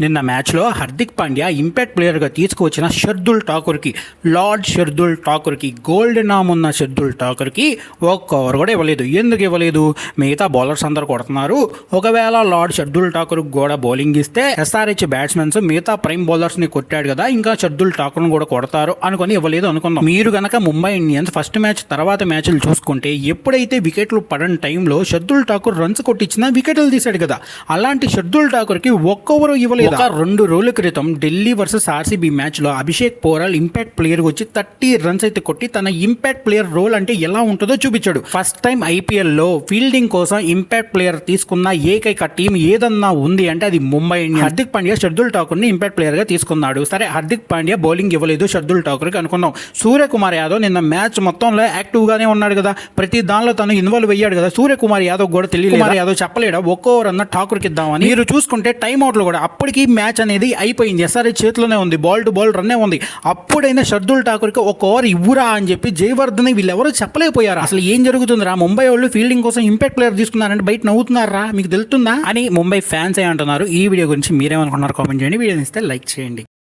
నిన్న మ్యాచ్లో హార్దిక్ పాండ్యా ఇంపాక్ట్ ప్లేయర్గా తీసుకువచ్చిన షర్దుల్ ఠాకూర్కి లార్డ్ షర్దుల్ ఠాకూర్కి గోల్డ్ నామ్ ఉన్న షర్దుల్ ఠాకూర్కి ఒక్క ఓవర్ కూడా ఇవ్వలేదు. ఎందుకు ఇవ్వలేదు? మిగతా బౌలర్స్ అందరూ కొడుతున్నారు. ఒకవేళ లార్డ్ షర్దుల్ ఠాకూర్కి కూడా బౌలింగ్ ఇస్తే ఎస్ఆర్హెచ్ బ్యాట్స్మెన్స్ మిగతా ప్రైమ్ బౌలర్స్ని కొట్టాడు కదా, ఇంకా షర్దుల్ ఠాకూర్ని కూడా కొడతారు అనుకుని ఇవ్వలేదు అనుకుందాం. మీరు గనక ముంబై ఇండియన్స్ ఫస్ట్ మ్యాచ్ తర్వాత మ్యాచ్లు చూసుకుంటే ఎప్పుడైతే వికెట్లు పడని టైంలో షర్దుల్ ఠాకూర్ రన్స్ కొట్టించినా వికెట్లు తీశాడు కదా, అలాంటి షర్దుల్ ఠాకూర్కి ఒక్క ఓవర్ ఇవ్వలేదు. ఒక 2 రోజుల క్రితం ఢిల్లీ వర్సెస్ ఆర్సీబీ మ్యాచ్లో అభిషేక్ పోరాల్ ఇంపాక్ట్ ప్లేయర్ వచ్చి 30 రన్స్ అయితే కొట్టి తన ఇంపాక్ట్ ప్లేయర్ రోల్ అంటే ఎలా ఉంటుందో చూపించాడు. ఫస్ట్ టైం ఐపీఎల్లో ఫీల్డింగ్ కోసం ఇంపాక్ట్ ప్లేయర్ తీసుకున్న ఏకైక టీం ఏదన్నా ఉంది అంటే అది ముంబై ఇండియన్స్. హార్దిక్ పాండ్యా షర్దుల్ ఠాకూర్ని ఇంపాక్ట్ ప్లేయర్గా తీసుకున్నాడు. సరే, హార్దిక్ పాండ్యా బౌలింగ్ ఇవ్వలేదు షర్దుల్ ఠాకూర్కి అనుకున్నాం. సూర్యకుమార్ యాదవ్ నిన్న మ్యాచ్ మొత్తంలో యాక్టివ్గానే ఉన్నాడు కదా, ప్రతి దానిలో తను ఇన్వాల్వ్ అయ్యాడు కదా. సూర్యకుమార్ యాదవ్ కూడా తెలియదు, కుమార్ యాదవ్ చెప్పలేడా ఒక్క ఓవర్ అన్న ఠాకూర్కి ఇద్దామని. మీరు చూసుకుంటే టైమ్ అవుట్లో కూడా అప్పటికి మ్యాచ్ అనేది అయిపోయింది, ఎస్ఆర్హెచ్ చేతిలోనే ఉంది, బాల్ టు బాల్ రన్నే ఉంది. అప్పుడైనా షర్దుల్ ఠాకూర్కి ఒక ఓవర్ ఇవ్వురా అని చెప్పి జయవర్ధన్ వీళ్ళెవరూ చెప్పలేకపోయారు. అసలు ఏం జరుగుతుందిరా, ముంబై వాళ్ళు ఫీల్డింగ్ కోసం ఇంపాక్ట్ ప్లేయర్ తీసుకున్నారంటే బయట నవ్వుతున్నారా, మీకు తెలుస్తుందా అని ముంబై ఫ్యాన్స్ ఏ అంటున్నారు. ఈ వీడియో గురించి మీరేమనుకున్నారు కామెంట్ చేయండి. వీడియో ఇస్తే లైక్ చేయండి.